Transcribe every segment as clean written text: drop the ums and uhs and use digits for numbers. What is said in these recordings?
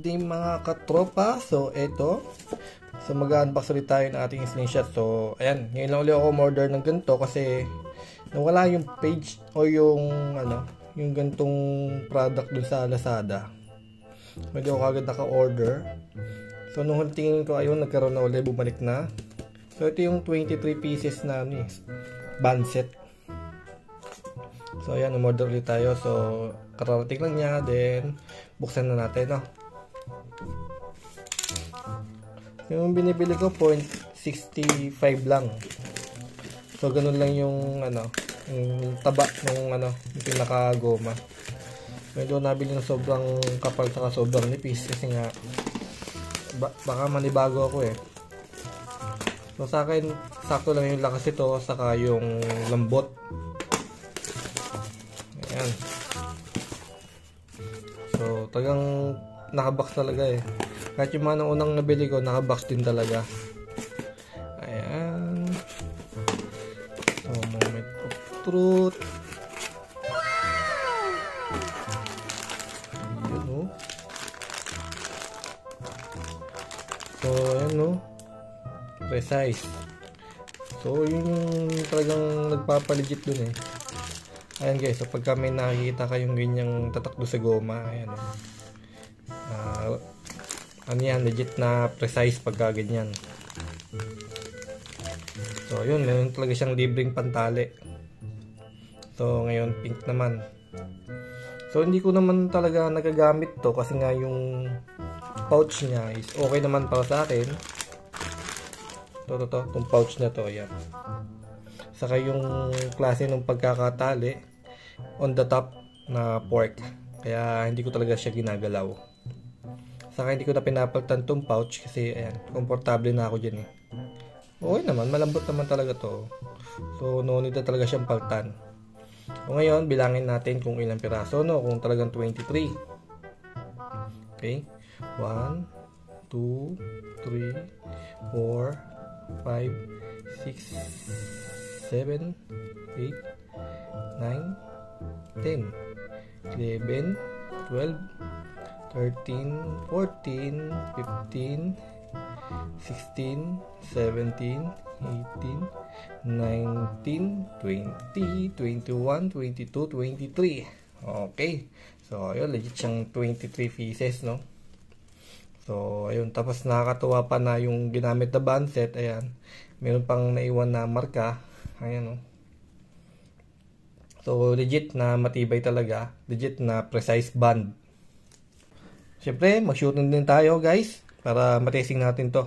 evening mga katropa. So ito, so mag-unbox ulit tayo ng ating slingshot. So ayan, ngayon lang ulit ako order ng ganito kasi nawala yung page o yung yung gantong product dun sa Lazada. Hindi ako agad naka-order. So nung tingin ko ayun, nagkaroon na ulit, bumalik na. So ito yung 23 pieces na band set. So ayan, umorder ulit tayo. So kararating lang niya, then buksan na natin, no? Yung binibili ko 0.65 lang. So ganun lang yung yung taba ng yung pinaka-goma. Medyo nabili ng sobrang kapal saka sobrang nipis kasi nga baka manibago ako eh. So sa akin sakto lang yung lakas ito saka yung lambot. Ayan. So talagang nakabox talaga eh. Kahit yung mga unang nabili ko nakabox din talaga. Ayan. So moment of truth. Ayan o. So ayan o. Precise. So yun yung talagang nagpapaligit dun eh. Ayan guys, so pagka may nakikita kayong ganyang tatakdo sa goma, ayan yan, legit na precise pagka ganyan. So yun, meron talaga siyang libreng pantali. So ngayon, pink naman. So hindi ko naman talaga nagagamit to kasi nga yung pouch niya is okay naman para sa akin. Itong pouch na to, ayan. Saka yung klase ng pagkakatali on the top na pork. Kaya hindi ko talaga siya ginagalaw. Saka hindi ko na pinapalitan tong pouch kasi ayan, komportable na ako dyan eh. Okay naman, malambot naman talaga to. So no need na talaga siyang palitan. So ngayon, bilangin natin kung ilang piraso, no? Kung talagang 23. Okay? 1, 2, 3, 4, 5, 6, 7, 8, 9, 10, 11, 12, 13, 14, 15, 16, 17, 18, 19, 20, 21, 22, 23. Okay. So, ayun, legit siyang 23 pieces, no? So, ayun. Tapos, nakakatuwa pa na yung ginamit na band set. Ayan. Meron pang naiwan na marka. Ayan, no? So, legit na matibay talaga. Legit na precise band. Siyempre, mag-shooting din tayo, guys. Para matesting natin to.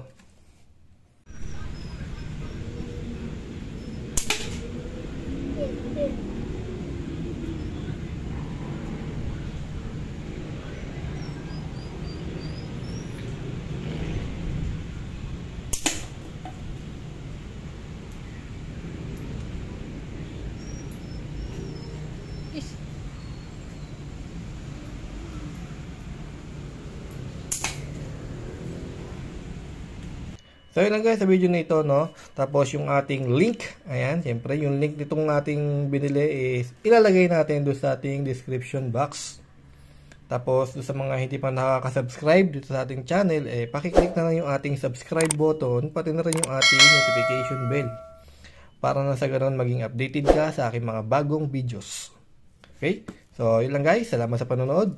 So yun lang guys sa video na ito, no? Tapos yung ating link, ayan, siyempre yung link nitong ating binili is ilalagay natin doon sa ating description box. Tapos doon sa mga hindi pa nakaka-subscribe dito sa ating channel, pakiclick na lang yung ating subscribe button, pati na rin yung ating notification bell. Para na sa ganoon maging updated ka sa aking mga bagong videos. Okay? So yun lang guys, salamat sa panonood.